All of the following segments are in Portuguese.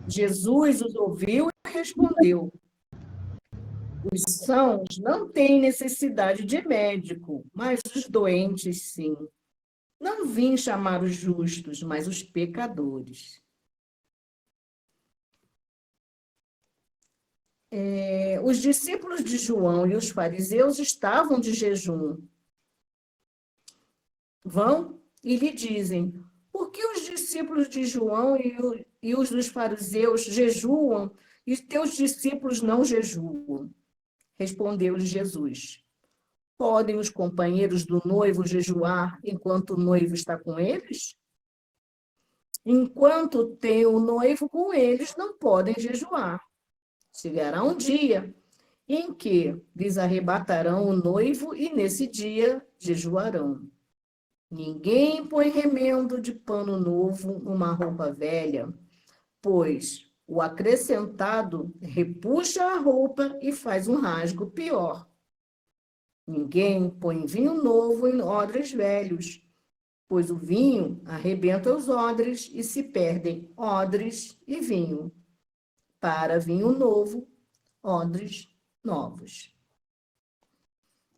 Jesus os ouviu e respondeu: os sãos não têm necessidade de médico, mas os doentes sim. Não vim chamar os justos, mas os pecadores. Os discípulos de João e os fariseus estavam de jejum. Vão e lhe dizem: por que os discípulos de João e os dos fariseus jejuam e teus discípulos não jejuam? Respondeu-lhe Jesus: podem os companheiros do noivo jejuar enquanto o noivo está com eles? Enquanto tem o noivo com eles, não podem jejuar. Chegará um dia em que lhes arrebatarão o noivo e nesse dia jejuarão. Ninguém põe remendo de pano novo numa roupa velha, pois o acrescentado repuxa a roupa e faz um rasgo pior. Ninguém põe vinho novo em odres velhos, pois o vinho arrebenta os odres e se perdem odres e vinho. Para vinho novo, odres novos.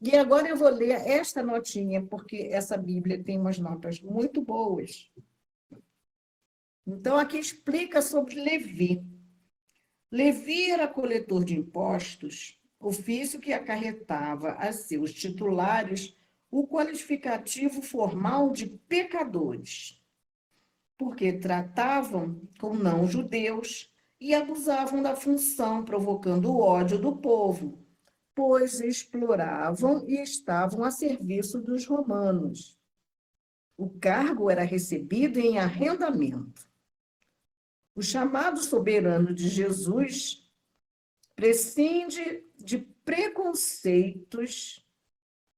E agora eu vou ler esta notinha, porque essa Bíblia tem umas notas muito boas. Então, aqui explica sobre Levi. Levi era coletor de impostos, ofício que acarretava a seus titulares o qualificativo formal de pecadores, porque tratavam com não-judeus e abusavam da função, provocando o ódio do povo, pois exploravam e estavam a serviço dos romanos. O cargo era recebido em arrendamento. O chamado soberano de Jesus prescinde de preconceitos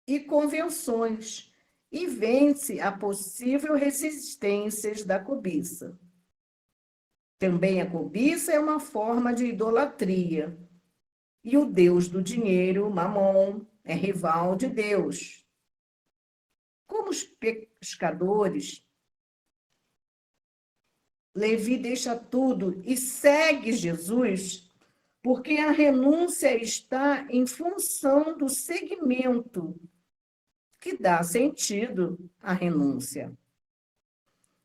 e convenções e vence a possível resistências da cobiça. Também a cobiça é uma forma de idolatria. E o Deus do dinheiro, Mamon, é rival de Deus. Como os pescadores, Levi deixa tudo e segue Jesus, porque a renúncia está em função do segmento que dá sentido à renúncia.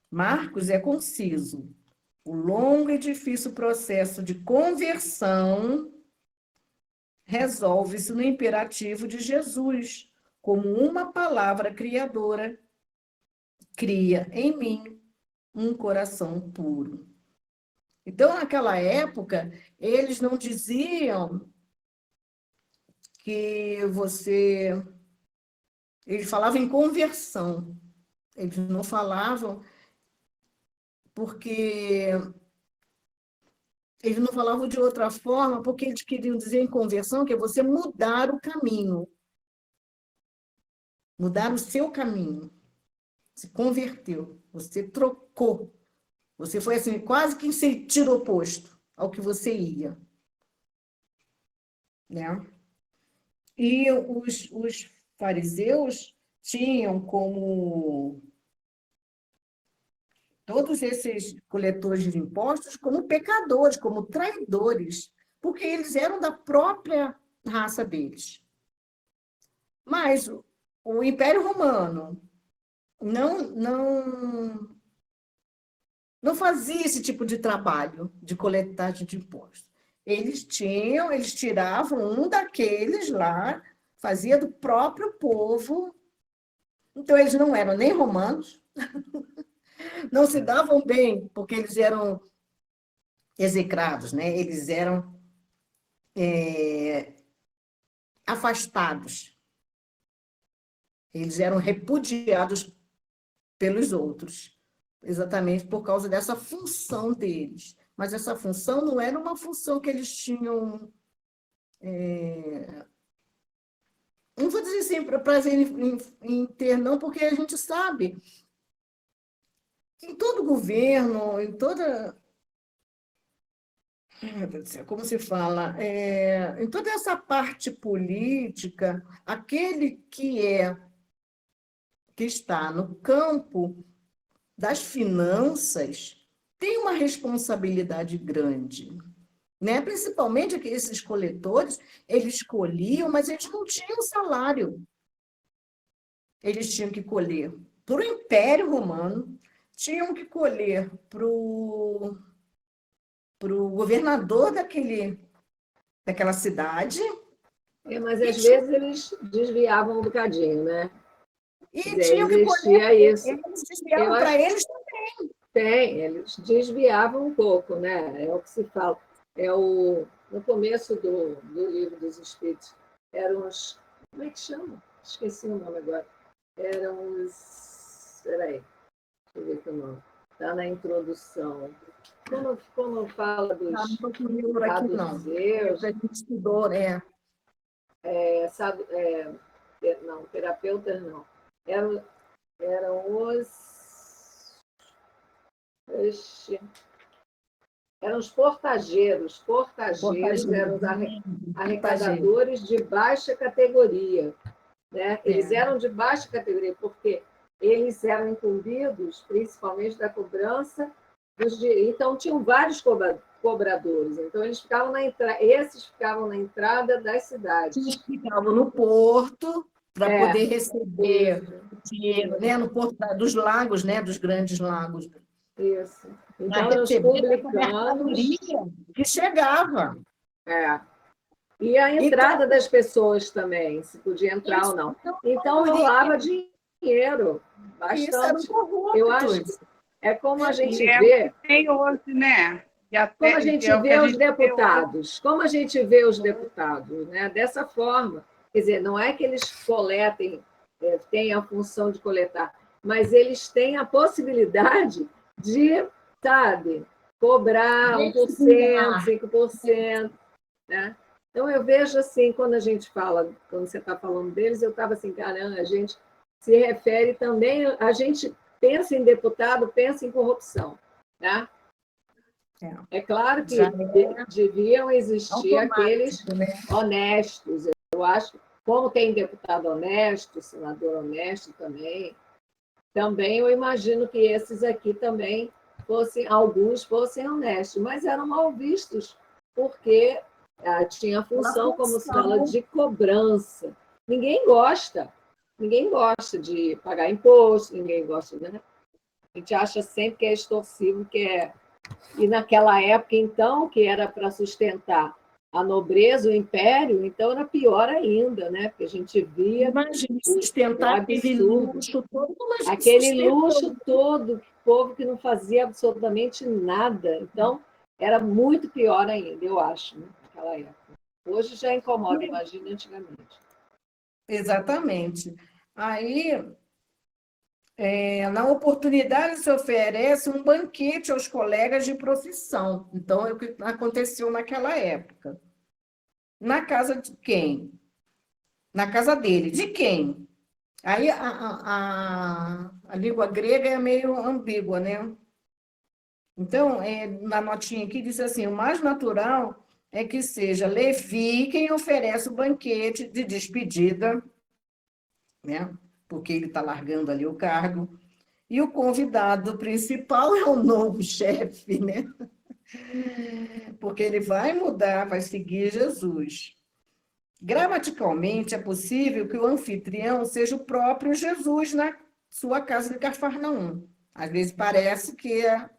Marcos é conciso. O longo e difícil processo de conversão resolve-se no imperativo de Jesus, como uma palavra criadora, cria em mim um coração puro. Então, naquela época, eles não diziam que você... Eles falavam em conversão. Eles não falavam porque... Eles não falavam de outra forma, porque eles queriam dizer em conversão que é você mudar o caminho. Mudar o seu caminho. Se converteu. Você trocou. Você foi assim, quase que em sentido oposto ao que você ia. Né? E os fariseus tinham como todos esses coletores de impostos como pecadores, como traidores, porque eles eram da própria raça deles. Mas o Império Romano não fazia esse tipo de trabalho de coletagem de impostos. Eles tiravam um daqueles lá, fazia do próprio povo. Então, eles não eram nem romanos, não se davam bem, porque eles eram execrados, né? Eles eram afastados. Eles eram repudiados pelos outros, exatamente por causa dessa função deles. Mas essa função não era uma função que eles tinham... não vou dizer assim, para prazer em ter, não, porque a gente sabe, em todo governo, em toda... Como se fala? Em toda essa parte política, aquele que está no campo das finanças têm uma responsabilidade grande, né? Principalmente que esses coletores, eles colhiam, mas eles não tinham salário. Eles tinham que colher para o Império Romano, tinham que colher para o governador daquela cidade, Mas e, às vezes eles desviavam um bocadinho, né? Quer e dizer, tinham que colher, existia isso. eles Eu desviavam para acho que eles. eles desviavam um pouco, né? É o que se fala. No começo do livro dos Espíritos, eram os. Como é que chama? Esqueci o nome agora. Eram os. Espera aí, deixa eu ver aqui o nome. Está na introdução. Como fala Não dos estou com o livro aqui, não. saduceus, A gente estudou, né? não, terapeutas não. Eram Oxe, eram os portageiros. Portageiros eram os Portageiro. arrecadadores de baixa categoria. Né? Eles É. eram de baixa categoria porque eles eram incumbidos, principalmente da cobrança então tinham vários cobradores. Então esses ficavam na entrada das cidades. Ficavam no porto para É, poder receber isso, dinheiro, né? isso, No porto dos lagos, né? Dos grandes lagos. isso. Para Então eram os receber essa publicanos. mercadoria que chegava. É, e a Então, entrada das pessoas também, se podia entrar ou isso, não. então, Então rolava dinheiro, isso eram bastante. Eu acho que corruptos. é como a E gente é o que vê, tem hoje, né? E como a até, gente é o que vê a os gente vê hoje. deputados, como a gente vê os deputados, né? Dessa forma. Quer dizer, não é que eles coletem, têm a função de coletar, mas eles têm a possibilidade de, sabe, cobrar 1%, 5%. Né? Então, eu vejo assim, quando você está falando deles, eu estava assim, caramba, a gente se refere também, a gente pensa em deputado, pensa em corrupção. Né? É claro Já que é deviam existir aqueles automático, né? honestos, eu acho, como tem deputado honesto, senador honesto também eu imagino que esses aqui também alguns fossem honestos, mas eram mal vistos, porque tinha a Pela função, como se fala, função. de cobrança. Ninguém gosta de pagar imposto, ninguém gosta, né? A gente acha sempre que é extorsivo, E naquela época, então, que era para sustentar a nobreza, o império, então era pior ainda, né? Porque a gente via Imagine o sustentar aquele absurdo. luxo todo, mas que Aquele sustentou. luxo todo, povo que não fazia absolutamente nada. Então, era muito pior ainda, eu acho, né, naquela época. Hoje já incomoda, imagina antigamente. Exatamente. Aí, na oportunidade, se oferece um banquete aos colegas de profissão. Então, é o que aconteceu naquela época. Na casa de quem? Na casa dele. De quem? Aí, a língua grega é meio ambígua, né? Então, na notinha aqui, diz assim: o mais natural é que seja Levi quem oferece o banquete de despedida, né? Porque ele está largando ali o cargo. E o convidado principal é o novo chefe, né? Porque ele vai mudar, vai seguir Jesus. Gramaticalmente, é possível que o anfitrião seja o próprio Jesus na sua casa de Cafarnaum. Às vezes parece que é.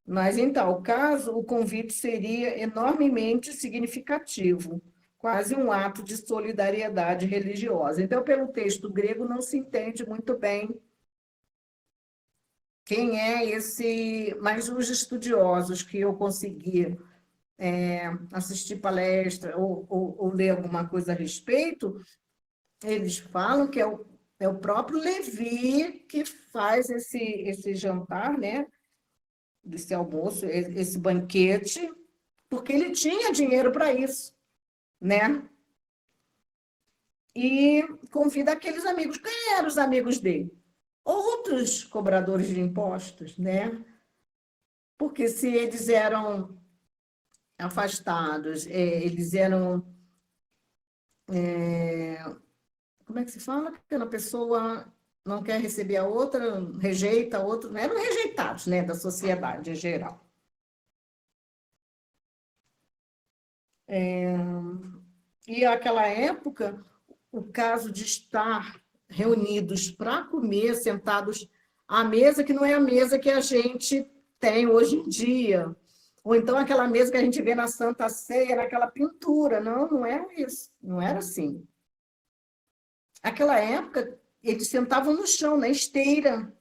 Mas, em tal caso, o convite seria enormemente significativo, quase um ato de solidariedade religiosa. Então, pelo texto grego, não se entende muito bem quem é esse, mas os estudiosos que eu consegui assistir palestra ou ler alguma coisa a respeito, eles falam que é o próprio Levi que faz esse jantar, né? Desse almoço, esse banquete, porque ele tinha dinheiro para isso, né? E convida aqueles amigos. Quem eram os amigos dele? Outros cobradores de impostos, né? Porque se eles eram afastados, eles eram, como é que se fala? Aquela pessoa não quer receber a outra, rejeita a outra, né? Eram rejeitados, né, da sociedade em geral. E naquela época, o caso de estar reunidos para comer, sentados à mesa, que não é a mesa que a gente tem hoje em dia. Ou então aquela mesa que a gente vê na Santa Ceia, naquela pintura. Não, não era isso. Não era assim. Naquela época, eles sentavam no chão, na esteira.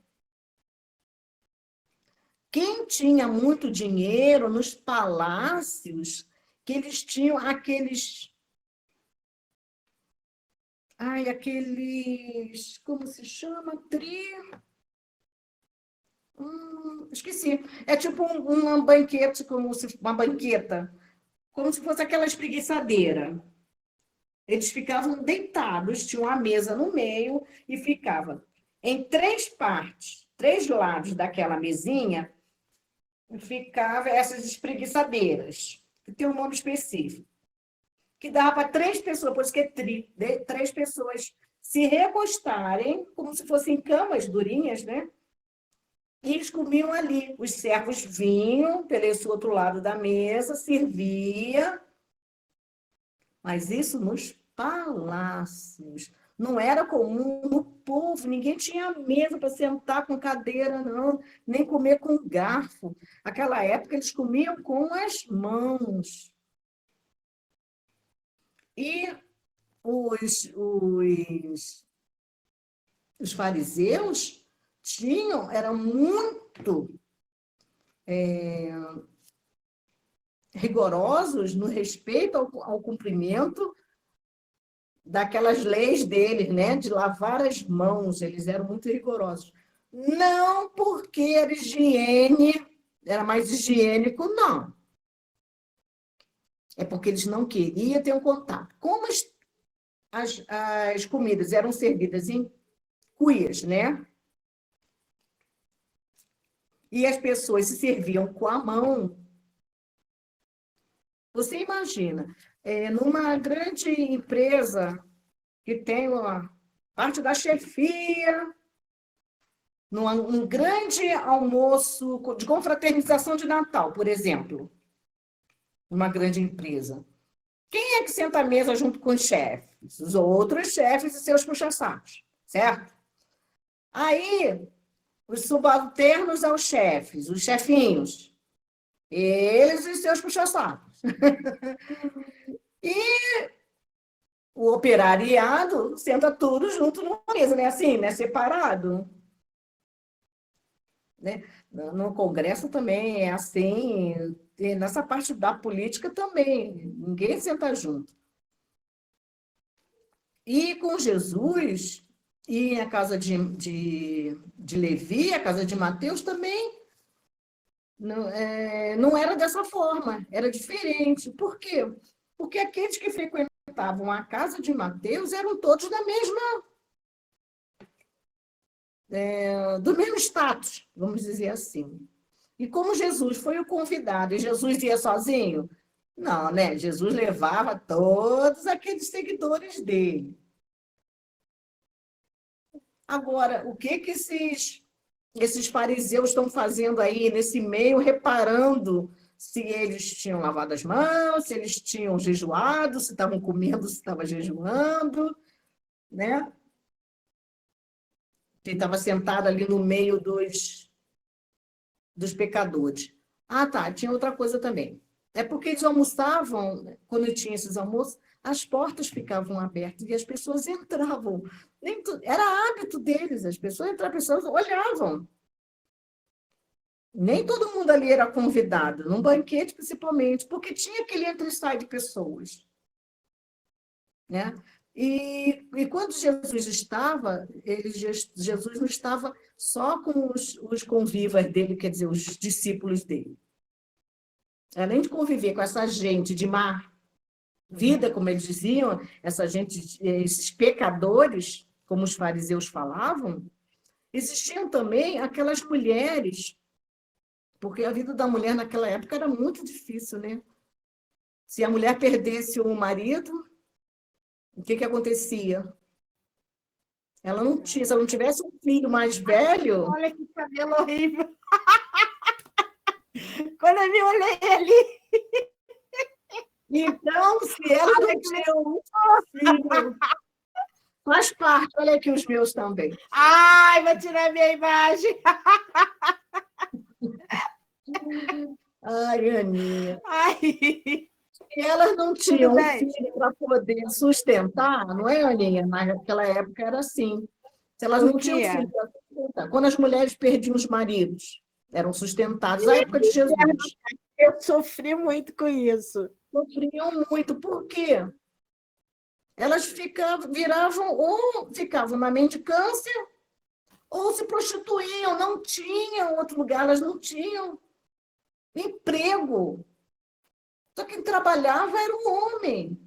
Quem tinha muito dinheiro nos palácios, que eles tinham aqueles... Ai, aqueles... Como se chama? Esqueci. É tipo uma banquete, uma banqueta, como se fosse aquela espreguiçadeira. Eles ficavam deitados, tinham uma mesa no meio e ficava em 3 partes, 3 lados daquela mesinha, ficava essas espreguiçadeiras, que tem um nome específico, que dava para 3 pessoas, por isso que é 3 pessoas se recostarem, como se fossem camas durinhas, né? E eles comiam ali. Os servos vinham pelo esse outro lado da mesa, servia, mas isso nos palácios. Não era comum no povo, ninguém tinha mesa para sentar com cadeira, não, nem comer com garfo. Naquela época, eles comiam com as mãos. E os fariseus eram muito rigorosos no respeito ao cumprimento daquelas leis deles, né, de lavar as mãos. Eles eram muito rigorosos. Não porque era higiene, era mais higiênico, não. É porque eles não queriam ter um contato. Como as comidas eram servidas em cuias, né? E as pessoas se serviam com a mão. Você imagina, numa grande empresa que tem uma parte da chefia, um grande almoço de confraternização de Natal, por exemplo, numa grande empresa. Quem é que senta à mesa junto com os chefes? Os outros chefes e seus puxa-sacos, certo? Aí, os subalternos aos chefes, os chefinhos, eles e seus puxa-sacos. E o operariado senta tudo junto numa mesa, né? Assim, né? Separado. Né? No Congresso também é assim, e nessa parte da política também, ninguém senta junto. E com Jesus, e a casa de Levi, a casa de Mateus também, não era dessa forma, era diferente. Por quê? Porque aqueles que frequentavam a casa de Mateus eram todos do mesmo status, vamos dizer assim. E como Jesus foi o convidado, e Jesus ia sozinho? Não, né? Jesus levava todos aqueles seguidores dele. Agora, o que esses fariseus estão fazendo aí nesse meio, reparando se eles tinham lavado as mãos, se eles tinham jejuado, se estavam comendo, se estavam jejuando, né? Ele estava sentado ali no meio dos pecadores. Ah, tá, tinha outra coisa também. É porque eles almoçavam, quando tinha esses almoços, as portas ficavam abertas e as pessoas entravam. Era hábito deles, as pessoas entravam, as pessoas olhavam. Nem todo mundo ali era convidado, num banquete principalmente, porque tinha aquele entra e sai de pessoas. Né? E quando Jesus estava, Jesus não estava só com os convivas dele, quer dizer, os discípulos dele. Além de conviver com essa gente de má vida, como eles diziam, essa gente, esses pecadores, como os fariseus falavam, existiam também aquelas mulheres, porque a vida da mulher naquela época era muito difícil, né? Se a mulher perdesse o marido, o que acontecia? Ela não tinha, se ela não tivesse um filho mais velho, Olha que cabelo horrível. Quando eu olhei ali, então, se elas não tinham um filho, faz parte. Olha aqui os meus também. ai, vou tirar minha imagem. Ai, Aninha. Ai, Se elas não tinham um bem. filho para poder sustentar, não é, Aninha? Naquela época era assim. Se elas não O tinham quê? filho para sustentar, quando as mulheres perdiam os maridos, eram sustentados. Na época de Jesus, Eu sofri muito com isso. sofriam muito. Por quê? Elas viravam ou ficavam na mendicância ou se prostituíam, não tinham outro lugar, elas não tinham emprego. Só quem trabalhava era o homem.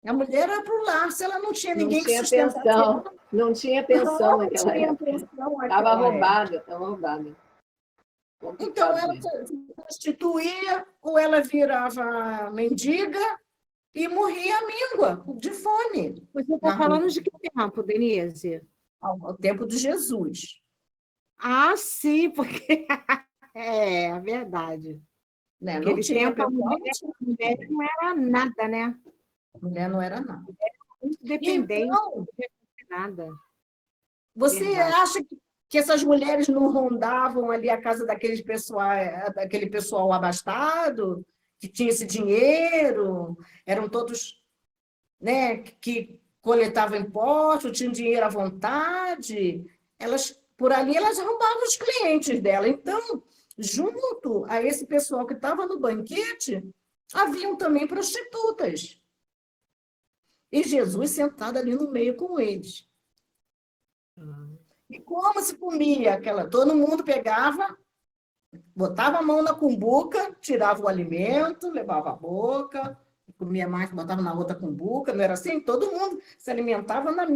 A mulher era para o lar, se ela não tinha Não ninguém que tinha sustentasse. pensão. Não tinha pensão naquela tinha época. pensão naquela Estava época. roubada, estava roubada. Então, Complicado ela mesmo. se prostituía, ou ela virava mendiga e morria à míngua, de fome, Você na está rua, falando de que tempo, Denise? ao tempo de Jesus. Ah, sim, porque é verdade. Né? Não Aquele tinha tempo a pensão, mulher não era nada, né? mulher não era nada. Muito dependente, Então, não tinha nada. você Verdade. acha que essas mulheres não rondavam ali a casa daquele pessoal abastado, que tinha esse dinheiro, eram todos, né, que coletavam impostos, tinham dinheiro à vontade, por ali elas roubavam os clientes dela. Então, junto a esse pessoal que estava no banquete, haviam também prostitutas. E Jesus sentado ali no meio com eles. E como se comia aquela? Todo mundo pegava, botava a mão na cumbuca, tirava o alimento, levava à boca, comia mais, botava na outra cumbuca, não era assim? Todo mundo se alimentava no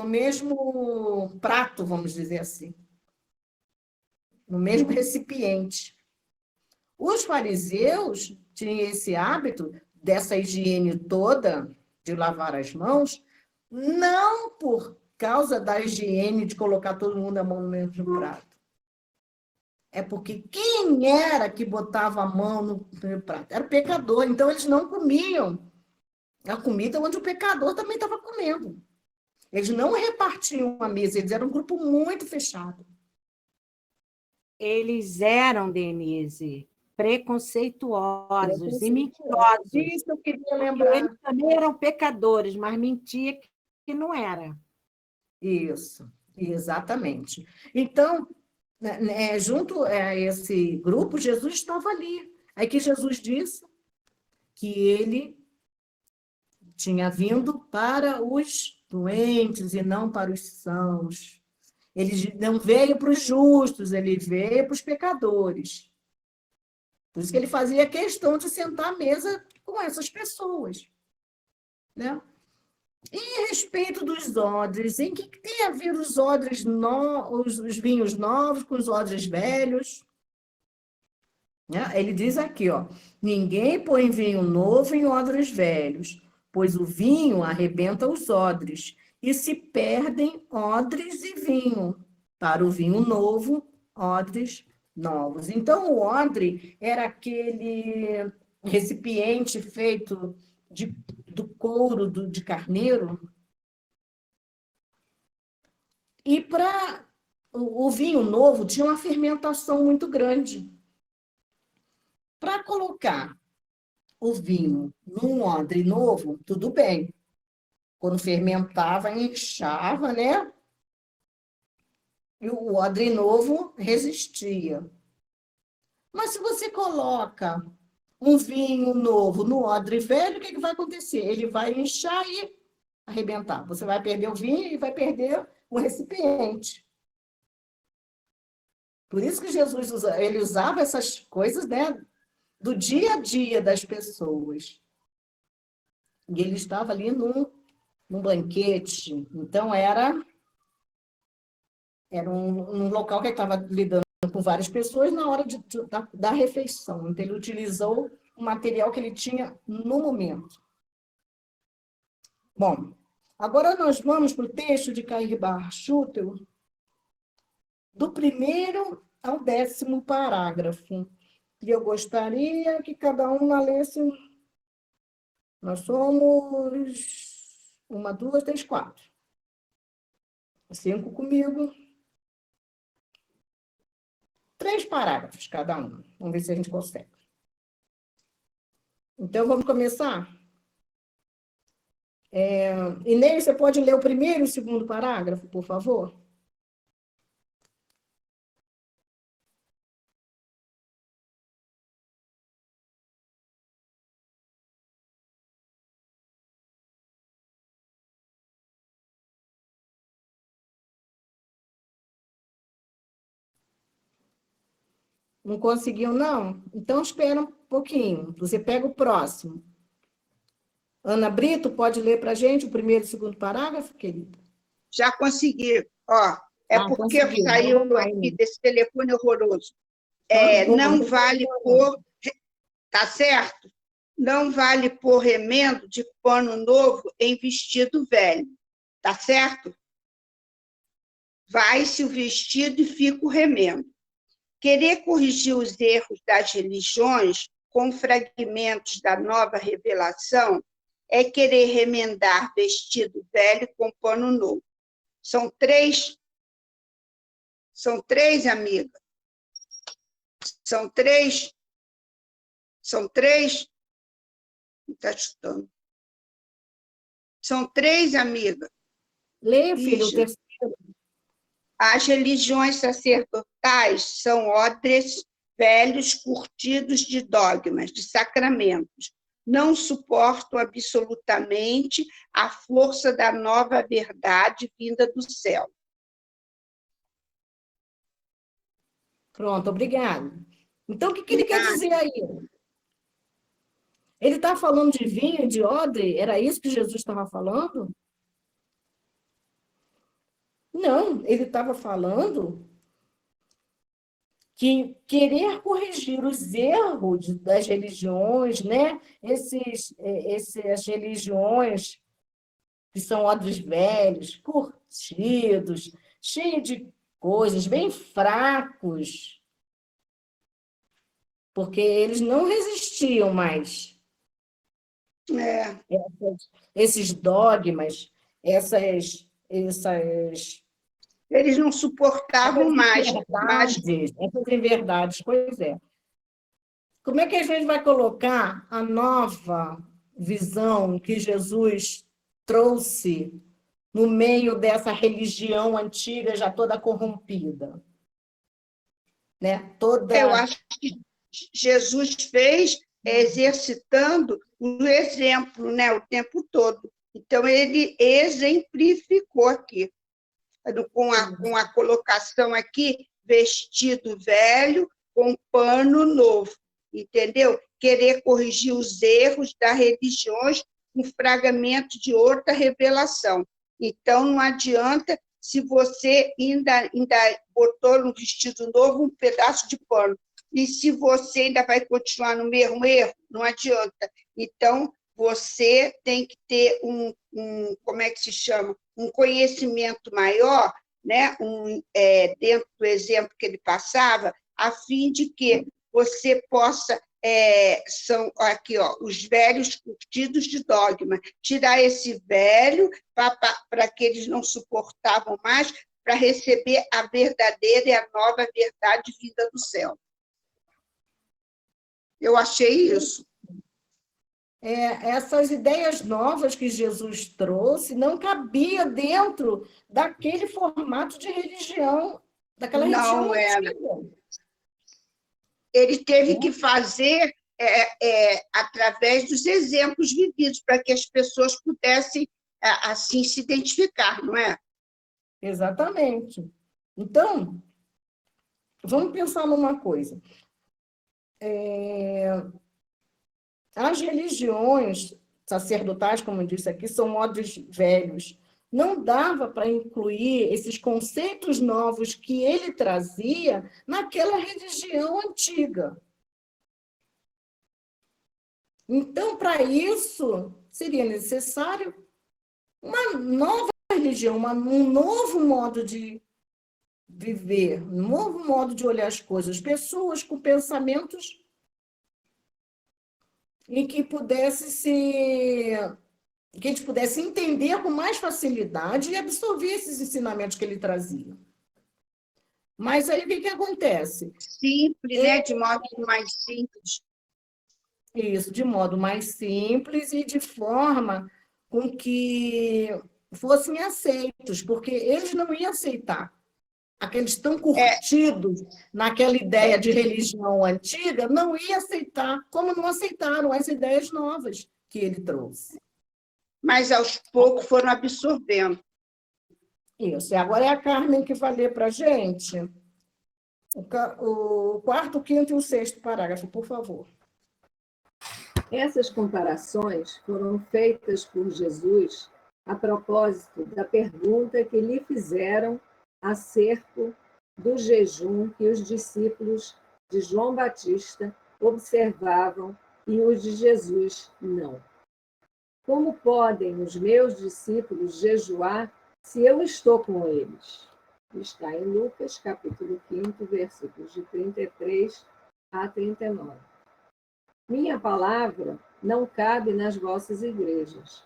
mesmo prato, vamos dizer assim, no mesmo recipiente. Os fariseus tinham esse hábito dessa higiene toda, de lavar as mãos, não por causa da higiene de colocar todo mundo a mão no mesmo prato. É porque quem era que botava a mão no prato? Era o pecador, então eles não comiam a comida onde o pecador também estava comendo. Eles não repartiam a mesa, eles eram um grupo muito fechado. Eles eram, Denise, preconceituosos e mentirosos. Isso eu queria Porque lembrar. eles também eram pecadores, mas mentia que não era. Isso, exatamente. Então, junto a esse grupo, Jesus estava ali. Aí que Jesus disse que ele tinha vindo para os doentes e não para os sãos. Ele não veio para os justos, ele veio para os pecadores. Por isso que ele fazia questão de sentar à mesa com essas pessoas. Né? E a respeito dos odres, em que tem a ver os odres, os vinhos novos com os odres velhos? Né? Ele diz aqui, ó, ninguém põe vinho novo em odres velhos, pois o vinho arrebenta os odres, e se perdem odres e vinho. Para o vinho novo, odres novos. Então, o odre era aquele recipiente feito do couro de carneiro. E para o vinho novo tinha uma fermentação muito grande. Para colocar o vinho num odre novo, tudo bem. Quando fermentava, inchava, né? E o odre novo resistia. Mas se você coloca um vinho novo no odre velho, o que vai acontecer? Ele vai inchar e arrebentar. Você vai perder o vinho e vai perder o recipiente. Por isso que Jesus ele usava essas coisas, né, do dia a dia das pessoas. E ele estava ali num banquete. Então, era um local que ele estava lidando com várias pessoas na hora da refeição. Então, ele utilizou o material que ele tinha no momento. Bom, Agora nós vamos para o texto de Cair Bar Schutel, do 1º ao 10º parágrafo. E eu gostaria que cada uma lesse. Nós somos 1, 2, 3, 4. 5 comigo. 3 parágrafos cada um. Vamos ver se a gente consegue. Então, vamos começar? Inês, você pode ler o 1º e o 2º parágrafo, por favor? Não conseguiu, não? Então, espera um pouquinho. Você pega o próximo. Ana Brito, pode ler para a gente o 1º e o 2º parágrafo, querida? Já consegui. Ó, porque conseguiu. saiu aqui desse telefone horroroso. Tá? Não vale pôr... Tá certo? Não vale pôr remendo de pano novo em vestido velho. Tá certo? Vai-se o vestido e fica o remendo. Querer corrigir os erros das religiões com fragmentos da nova revelação é querer remendar vestido velho com pano novo. São três, amiga. São três. Está chutando. São 3, amiga. Lê, filho, o terceiro. As religiões sacerdotais são odres velhos curtidos de dogmas, de sacramentos. Não suportam absolutamente a força da nova verdade vinda do céu. Pronto, obrigada. Então, o que ele quer dizer aí? Ele está falando de vinho, de odre? Era isso que Jesus estava falando? Não, ele estava falando que querer corrigir os erros das religiões, né? Essas religiões que são odres velhos, curtidos, cheios de coisas, bem fracos, porque eles não resistiam mais. Esses dogmas, essas eles não suportavam mais. Essas inverdades, pois é. Como é que a gente vai colocar a nova visão que Jesus trouxe no meio dessa religião antiga já toda corrompida? Né? Eu acho que Jesus fez exercitando o exemplo, né, o tempo todo. Então, ele exemplificou aqui, com a colocação aqui, vestido velho com pano novo, entendeu? Querer corrigir os erros das religiões com fragmento de outra revelação. Então, não adianta se você ainda botou no vestido novo um pedaço de pano. E se você ainda vai continuar no mesmo erro, não adianta. Então, você tem que ter como é que se chama? Um conhecimento maior, né? Dentro do exemplo que ele passava, a fim de que você possa, são aqui, ó, os velhos curtidos de dogma, tirar esse velho para que eles não suportavam mais, para receber a verdadeira e a nova verdade vinda do céu. Eu achei isso. Essas ideias novas que Jesus trouxe não cabia dentro daquele formato de religião, daquela religião antiga. Ele teve que fazer através dos exemplos vividos, para que as pessoas pudessem, assim, se identificar, não é? Exatamente. Então, vamos pensar numa coisa. As religiões sacerdotais, como eu disse aqui, são odres velhos. Não dava para incluir esses conceitos novos que ele trazia naquela religião antiga. Então, para isso, seria necessário uma nova religião, um novo modo de viver, um novo modo de olhar as coisas, pessoas com pensamentos em que que a gente pudesse entender com mais facilidade e absorver esses ensinamentos que ele trazia. Mas aí o que acontece? Simples, né? De modo mais simples. Isso, de modo mais simples e de forma com que fossem aceitos, porque eles não iam aceitar. Aqueles tão curtidos naquela ideia de religião antiga não iam aceitar, como não aceitaram as ideias novas que ele trouxe. Mas aos poucos foram absorvendo. Isso. E agora é a Carmen que vai ler para a gente o quarto, o quinto e o sexto parágrafo, por favor. Essas comparações foram feitas por Jesus a propósito da pergunta que lhe fizeram acerca do jejum que os discípulos de João Batista observavam e os de Jesus não. Como podem os meus discípulos jejuar se eu estou com eles? Está em Lucas, capítulo 5, versículos de 33 a 39. Minha palavra não cabe nas vossas igrejas.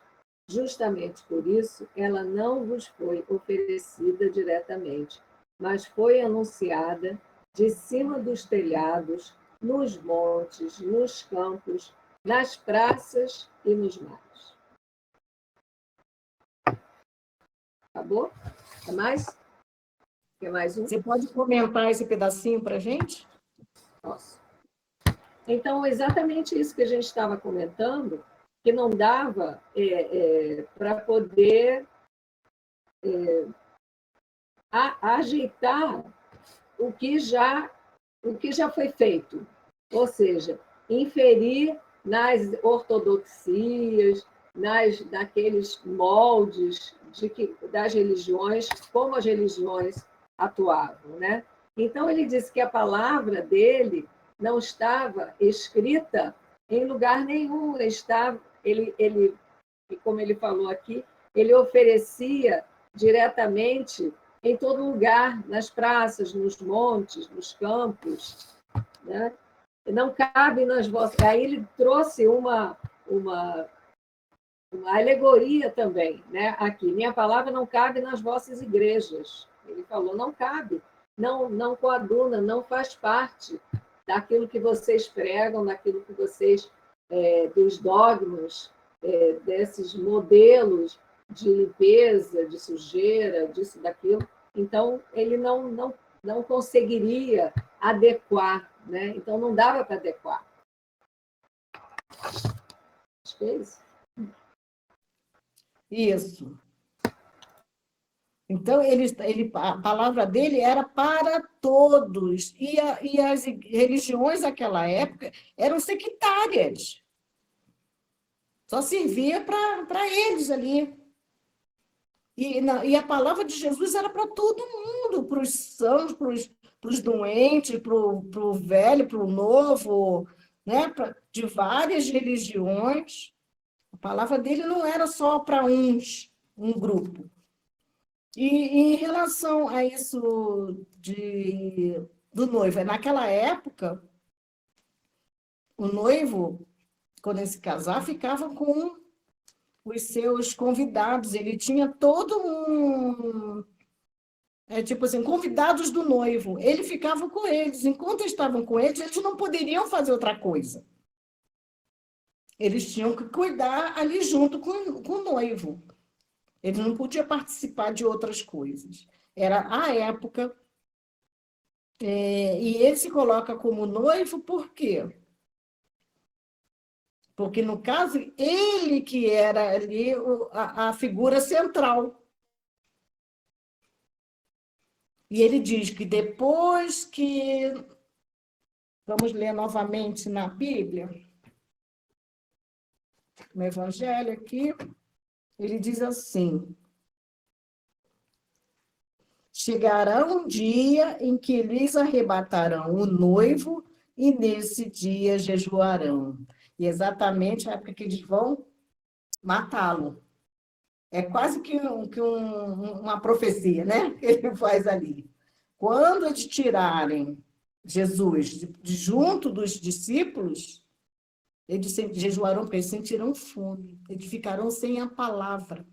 Justamente por isso, ela não vos foi oferecida diretamente, mas foi anunciada de cima dos telhados, nos montes, nos campos, nas praças e nos mares. Acabou? Quer mais? Quer mais um? Você pode comentar esse pedacinho para a gente? Posso. Então, exatamente isso que a gente estava comentando, que não dava para poder ajeitar o que já foi feito, ou seja, inferir nas ortodoxias, naqueles moldes das religiões, como as religiões atuavam, né? Então, ele disse que a palavra dele não estava escrita em lugar nenhum, ele, como ele falou aqui, ele oferecia diretamente em todo lugar, nas praças, nos montes, nos campos, né? Não cabe nas vossas... Aí ele trouxe uma alegoria também, né? Aqui, minha palavra não cabe nas vossas igrejas. Ele falou, não cabe, não coaduna, não faz parte daquilo que vocês pregam, daquilo que vocês, dos dogmas, desses modelos de limpeza, de sujeira, disso, daquilo. Então, ele não conseguiria adequar, né? Então, não dava para adequar. Acho que é isso. Isso. Então, a palavra dele era para todos, e as religiões daquela época eram sectárias. Só servia para eles ali. E a palavra de Jesus era para todo mundo, para os sãos, para os doentes, para o velho, para o novo, né? De várias religiões. A palavra dele não era só para um grupo. E em relação a isso do noivo, naquela época, o noivo, quando ele se casar, ficava com os seus convidados. Ele tinha todo tipo assim, convidados do noivo. Ele ficava com eles. Enquanto estavam com eles não poderiam fazer outra coisa. Eles tinham que cuidar ali junto com o noivo. Ele não podia participar de outras coisas. Era a época. E ele se coloca como noivo por quê? Porque, no caso, ele que era ali a figura central. E ele diz que depois que... Vamos ler novamente na Bíblia, no Evangelho aqui. Ele diz assim: chegará um dia em que lhes arrebatarão o noivo e nesse dia jejuarão. E exatamente a época que eles vão matá-lo. É quase que uma profecia, né? Que ele faz ali. Quando eles tirarem Jesus de junto dos discípulos, eles jejuarão porque eles sentirão fome. Eles ficarão sem a palavra,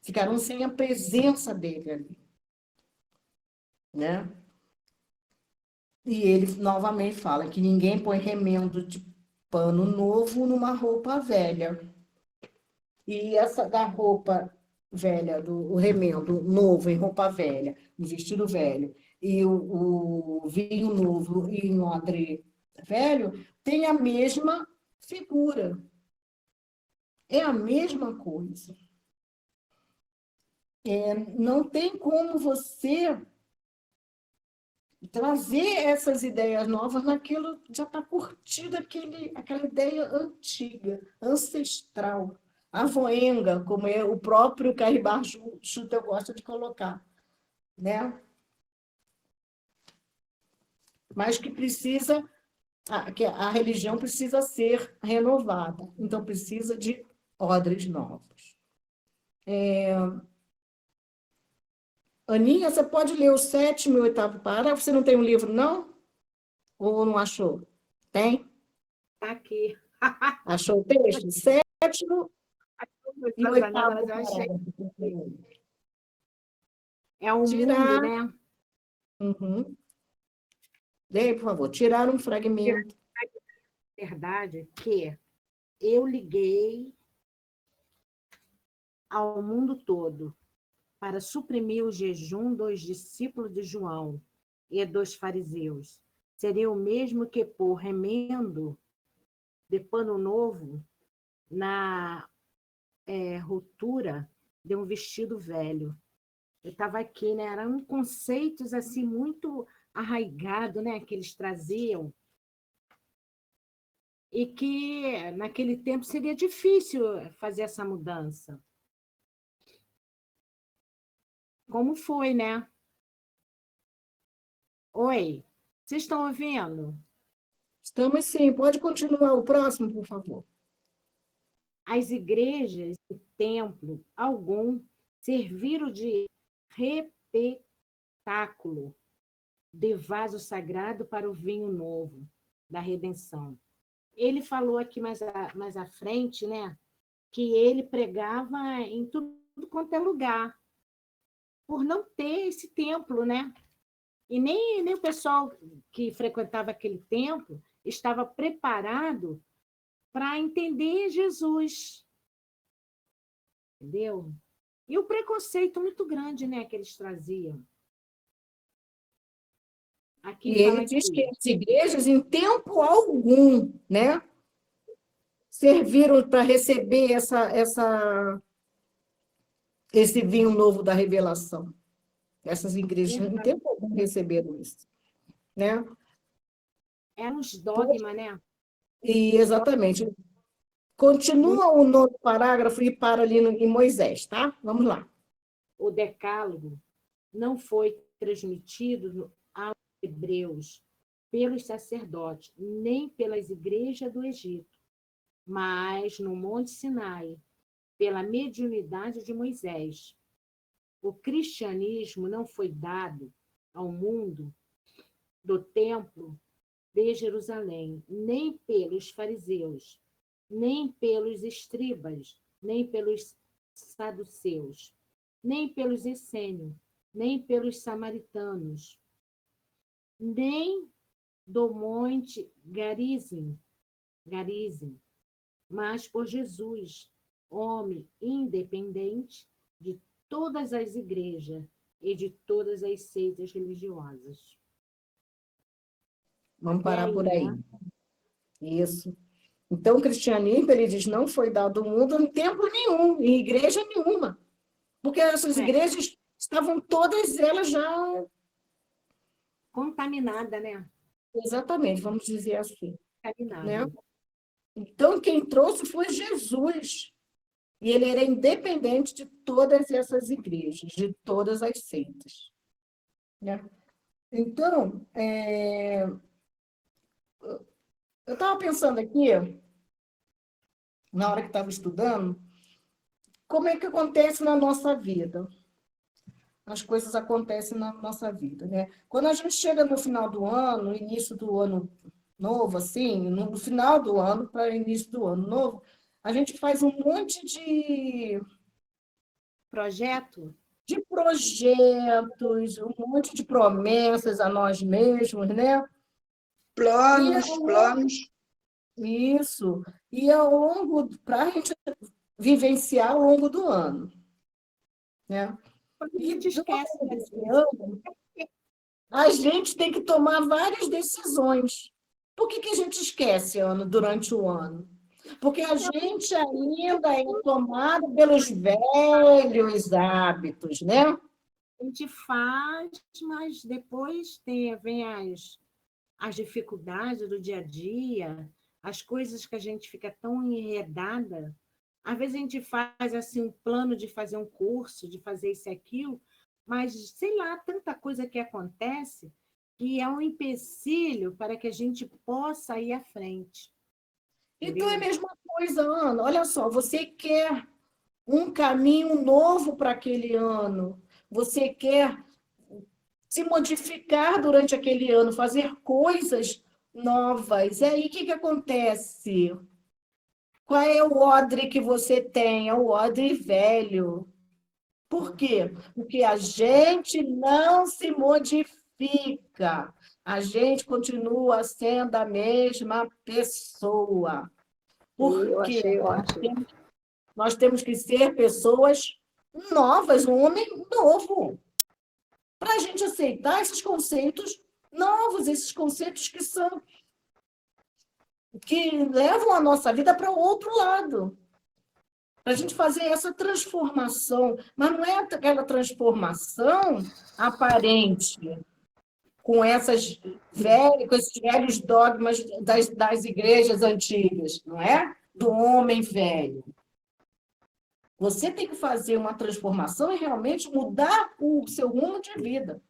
ficarão sem a presença dele ali, né? E ele novamente fala que ninguém põe remendo de pano novo numa roupa velha. E essa da roupa velha, o remendo novo em roupa velha, no vestido velho, e o vinho novo em odre velho, tem a mesma figura. É a mesma coisa. Não tem como você trazer essas ideias novas naquilo que já está curtido, aquela ideia antiga, ancestral, avoenga, como o próprio Carribar Schutter gosta de colocar, né? Mas que a religião precisa ser renovada, então precisa de odres novos. Aninha, você pode ler o 7º e o 8º parágrafo? Você não tem um livro, não? Ou não achou? Tem? Está aqui. Achou o texto? 7º e 8º Mas eu achei. parágrafo. É um Tirar. mundo, né? Uhum. Leia, por favor. Tirar um fragmento. Verdade que eu liguei ao mundo todo para suprimir o jejum dos discípulos de João e dos fariseus. Seria o mesmo que pôr remendo de pano novo na ruptura de um vestido velho. Eu estava aqui, né? Eram conceitos assim muito arraigados, né? Que eles traziam e que naquele tempo seria difícil fazer essa mudança. Como foi, né? Oi, vocês estão ouvindo? Estamos sim. Pode continuar o próximo, por favor. As igrejas e templo algum serviram de receptáculo de vaso sagrado para o vinho novo da redenção. Ele falou aqui mais à frente, né, que ele pregava em tudo quanto é lugar, por não ter esse templo, né? E nem o pessoal que frequentava aquele templo estava preparado para entender Jesus, entendeu? E o preconceito muito grande, né, que eles traziam. Aqui E fala ele diz aqui. que as igrejas, em tempo algum, né, serviram para receber esse vinho novo da revelação. Essas igrejas, em tempo algum, receberam isso, né? Eram os dogmas, né? E, exatamente. Continua o 9º parágrafo e para ali em Moisés, tá? Vamos lá. O decálogo não foi transmitido aos hebreus pelos sacerdotes, nem pelas igrejas do Egito, mas no Monte Sinai, pela mediunidade de Moisés. O cristianismo não foi dado ao mundo do templo de Jerusalém, nem pelos fariseus, nem pelos escribas, nem pelos saduceus, nem pelos essênios, nem pelos samaritanos, nem do monte Garizim, mas por Jesus, homem independente de todas as igrejas e de todas as seitas religiosas. Vamos parar aí, por aí. né? Isso. Então, o cristianismo, ele diz, não foi dado ao mundo em tempo nenhum, em igreja nenhuma. Porque essas igrejas estavam todas elas já... Contaminada, né? Exatamente, vamos dizer assim, né? Contaminada. Então, quem trouxe foi Jesus. E ele era independente de todas essas igrejas, de todas as seitas, né? Então, eu estava pensando aqui, na hora que estava estudando, como é que acontece na nossa vida? As coisas acontecem na nossa vida, né? Quando a gente chega no final do ano, início do ano novo, assim, no final do ano para início do ano novo, a gente faz um monte Projeto? de projetos, um monte de promessas a nós mesmos, né? Planos. Isso. E para a gente vivenciar ao longo do ano, né? Quando a E gente ao esquece longo disso. desse ano, a gente tem que tomar várias decisões. Por que a gente esquece, Ana, durante o ano? Porque a gente ainda é tomado pelos velhos hábitos, né? A gente faz, mas depois vem as dificuldades do dia a dia, as coisas que a gente fica tão enredada. Às vezes a gente faz assim um plano de fazer um curso, de fazer isso e aquilo, mas sei lá, tanta coisa que acontece que é um empecilho para que a gente possa ir à frente. Então é a Entendeu? mesma coisa, Ana. Olha só, você quer um caminho novo para aquele ano, você quer se modificar durante aquele ano, fazer coisas novas. E aí, o que acontece? Qual é o odre que você tem? É o odre velho. Por quê? Porque a gente não se modifica. A gente continua sendo a mesma pessoa. E Por eu quê? achei ótimo. Nós temos que ser pessoas novas, um homem novo, para a gente aceitar esses conceitos novos, esses conceitos que levam a nossa vida para o outro lado. Para a gente fazer essa transformação. Mas não é aquela transformação aparente, com com esses velhos dogmas das igrejas antigas, não é? Do homem velho. Você tem que fazer uma transformação e realmente mudar o seu rumo de vida.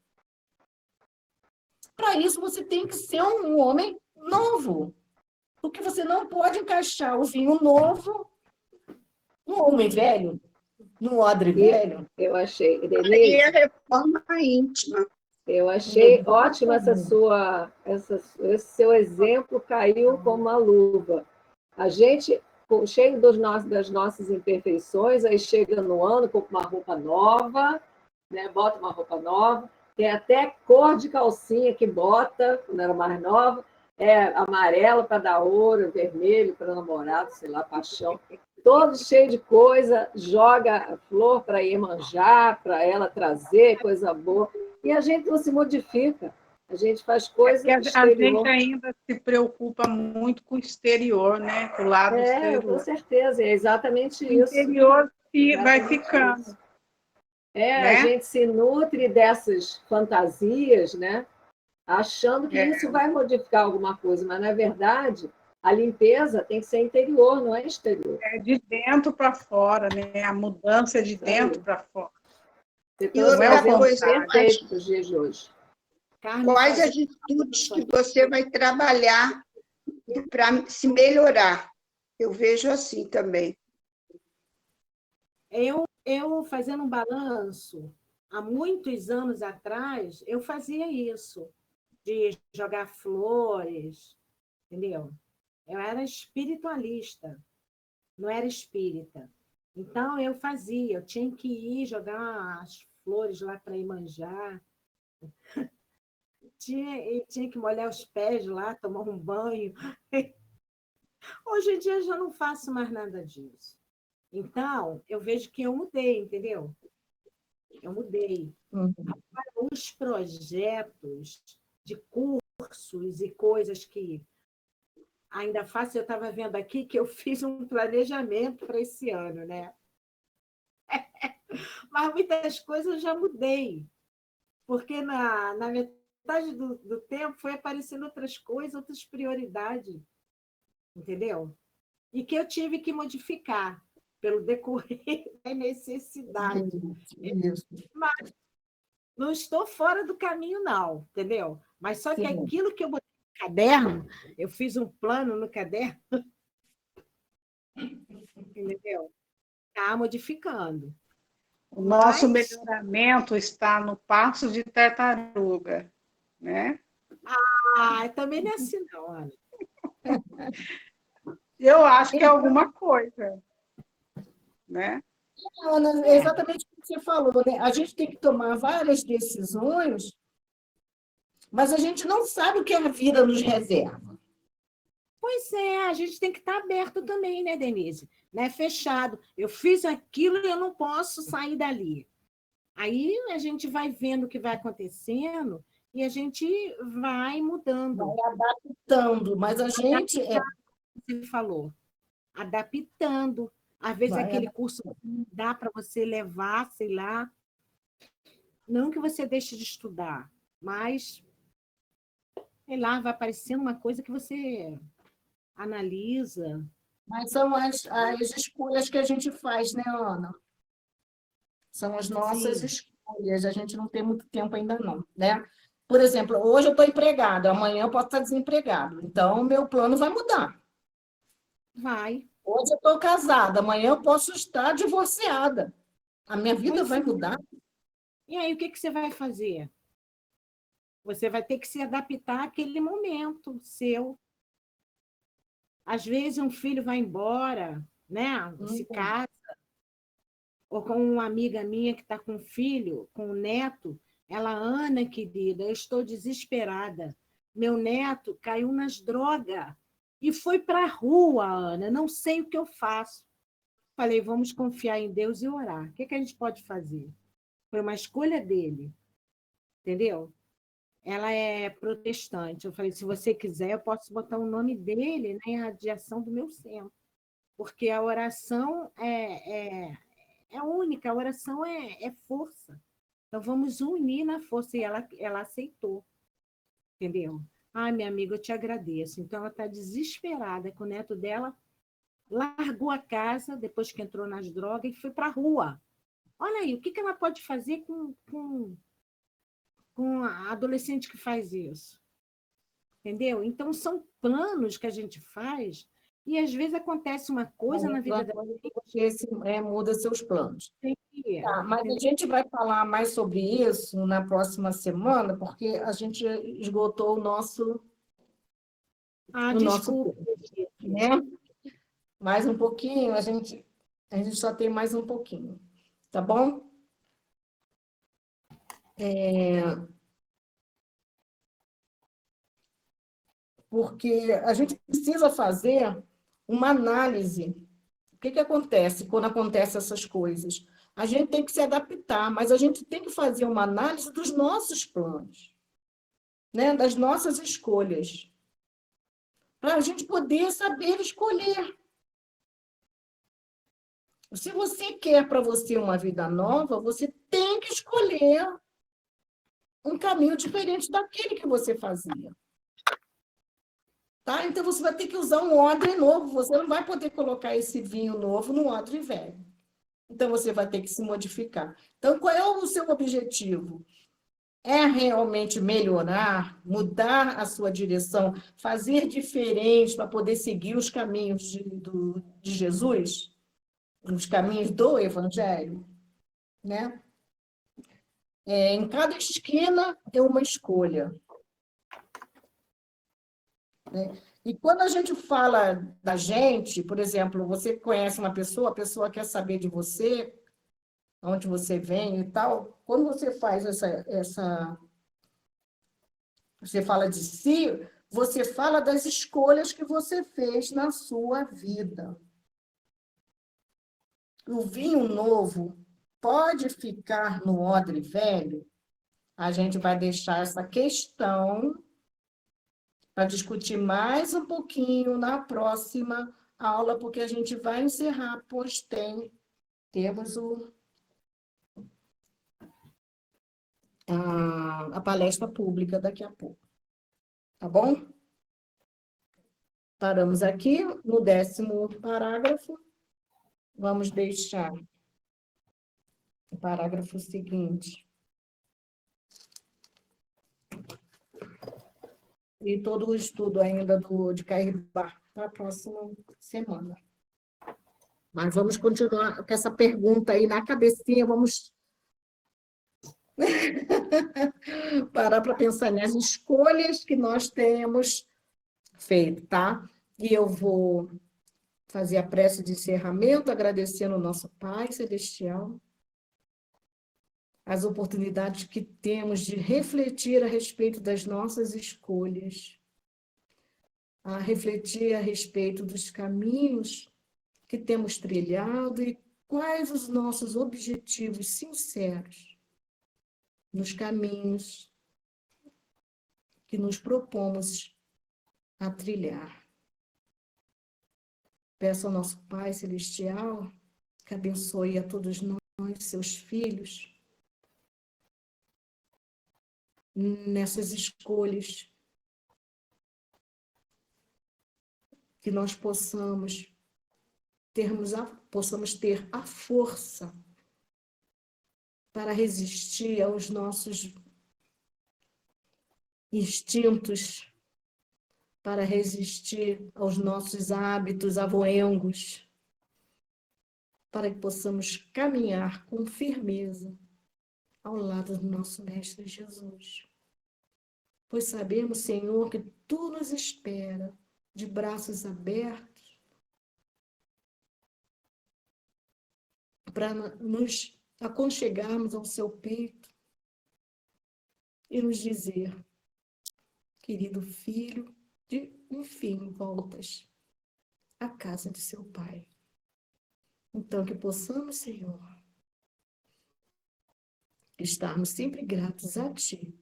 Para isso, você tem que ser um homem novo. Porque você não pode encaixar o vinho novo no homem velho, no odre velho. Eu achei, Aí Denise, é reforma íntima. eu achei ótima esse seu exemplo caiu como uma luva. A gente, cheio das nossas imperfeições, aí chega no ano com uma roupa nova, né? Bota uma roupa nova, tem até cor de calcinha que bota, quando era mais nova, é amarelo para dar ouro, vermelho para namorado, sei lá, paixão. Todo cheio de coisa, joga flor para Iemanjá, para ela trazer coisa boa. E a gente não se modifica, a gente faz coisa Porque a exterior. gente ainda se preocupa muito com o exterior, né? Com o lado Com exterior. certeza, é exatamente O isso. interior vai Exatamente ficando, isso. A né? gente se nutre dessas fantasias, né? Achando que É, isso vai modificar alguma coisa, mas, na verdade, a limpeza tem que ser interior, não é exterior. é de dentro para fora, né? A mudança é de Isso aí. dentro para fora. Você E trouxe um outra Não é o exemplo coisa, contrário. perfeito para os dias de hoje. Carmen, quais fazer- atitudes que você vai trabalhar para se melhorar? Eu vejo assim também. eu fazendo um balanço, há muitos anos atrás, eu fazia isso, de jogar flores, entendeu? Eu era espiritualista, não era espírita. Então, eu fazia, eu tinha que ir jogar as flores lá para Iemanjá, tinha que molhar os pés lá, tomar um banho. Hoje em dia, eu já não faço mais nada disso. Então, eu vejo que eu mudei, entendeu? Eu mudei. Os projetos de cursos e coisas que ainda faço, eu estava vendo aqui que eu fiz um planejamento para esse ano, né? Mas muitas coisas eu já mudei, porque na metade do tempo foi aparecendo outras coisas, outras prioridades, entendeu? E que eu tive que modificar pelo decorrer da necessidade. Isso. Mas não estou fora do caminho, não, entendeu? Mas só que Sim. aquilo que eu botei no caderno, eu fiz um plano no caderno, entendeu? está modificando. O nosso Mas- melhoramento está no passo de tartaruga, né? Também não é assim, não, Ana. Eu acho que é alguma coisa, né? Ana, é exatamente o que você falou, né? A gente tem que tomar várias decisões, mas a gente não sabe o que a vida nos reserva. Pois é, a gente tem que estar aberto também, né, Denise? Não é fechado. Eu fiz aquilo e eu não posso sair dali. Aí a gente vai vendo o que vai acontecendo e a gente vai mudando. Vai adaptando, mas a gente Você falou, adaptando. Às vezes vai aquele curso não dá para você levar, sei lá. Não que você deixe de estudar, mas, sei lá, vai aparecendo uma coisa que você analisa. Mas são as escolhas que a gente faz, né, Ana? São as nossas Sim, escolhas. A gente não tem muito tempo ainda não, né? Por exemplo, hoje eu estou empregado, amanhã eu posso estar desempregado. Então, o meu plano vai mudar. vai. Hoje eu estou casada, amanhã eu posso estar divorciada. A minha vida Pois vai é. mudar. E aí, o que você vai fazer? Você vai ter que se adaptar àquele momento seu. Às vezes, um filho vai embora, né? Se Uhum. casa, ou com uma amiga minha que está com um filho, com um neto. Ela, Ana, querida, eu estou desesperada. Meu neto caiu nas drogas e foi para a rua, Ana. Não sei o que eu faço. Falei, vamos confiar em Deus e orar. O que a gente pode fazer? Foi uma escolha dele, entendeu? Ela é protestante. Eu falei, se você quiser, eu posso botar o nome dele na radiação do meu centro, porque a oração é única, a oração é força. Então, vamos unir na força. E ela aceitou, entendeu? Ai, minha amiga, eu te agradeço. Então, ela está desesperada que o neto dela largou a casa, depois que entrou nas drogas, e foi para a rua. Olha aí, o que ela pode fazer com a adolescente que faz isso? Entendeu? Então, são planos que a gente faz e, às vezes, acontece uma coisa na vida Uma da coisa que você muda seus planos. gente. Tá, mas a Entendeu? gente vai falar mais sobre isso na próxima semana, porque a gente esgotou o nosso Desculpa. tempo, né? Mais um pouquinho, a gente só tem mais um pouquinho, tá bom? Porque a gente precisa fazer uma análise. O que acontece quando acontecem essas coisas? A gente tem que se adaptar, mas a gente tem que fazer uma análise dos nossos planos, né? Das nossas escolhas, para a gente poder saber escolher. Se você quer para você uma vida nova, você tem que escolher um caminho diferente daquele que você fazia. Tá? Então, você vai ter que usar um odre novo. Você não vai poder colocar esse vinho novo no odre velho. Então, você vai ter que se modificar. Então, qual é o seu objetivo? É realmente melhorar, mudar a sua direção, fazer diferente para poder seguir os caminhos de Jesus? Os caminhos do Evangelho? Né? Em cada esquina é uma escolha. Né? E quando a gente fala da gente, por exemplo, você conhece uma pessoa, a pessoa quer saber de você, onde você vem e tal, quando você faz você fala de si, você fala das escolhas que você fez na sua vida. O vinho novo pode ficar no odre velho? A gente vai deixar essa questão para discutir mais um pouquinho na próxima aula, porque a gente vai encerrar, pois temos a palestra pública daqui a pouco. Tá bom? Paramos aqui no 10º parágrafo. Vamos deixar o parágrafo seguinte. E todo o estudo ainda de Cairbar para a próxima semana. Mas vamos continuar com essa pergunta aí na cabecinha, vamos parar para pensar nas escolhas que nós temos feito, tá? E eu vou fazer a prece de encerramento, agradecendo ao nosso Pai Celestial, as oportunidades que temos de refletir a respeito das nossas escolhas, a refletir a respeito dos caminhos que temos trilhado e quais os nossos objetivos sinceros nos caminhos que nos propomos a trilhar. Peço ao nosso Pai Celestial que abençoe a todos nós, seus filhos, nessas escolhas, que nós possamos ter a força para resistir aos nossos instintos, para resistir aos nossos hábitos avoengos, para que possamos caminhar com firmeza ao lado do nosso Mestre Jesus. Pois sabemos, Senhor, que Tu nos espera de braços abertos para nos aconchegarmos ao Seu peito e nos dizer: querido filho, enfim, voltas à casa de seu Pai. Então, que possamos, Senhor, estarmos sempre gratos a Ti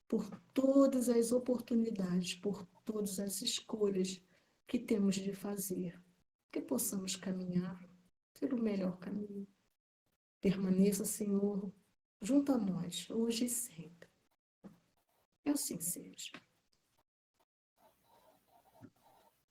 por todas as oportunidades, por todas as escolhas que temos de fazer, que possamos caminhar pelo melhor caminho. Permaneça, Senhor, junto a nós, hoje e sempre. Que assim seja.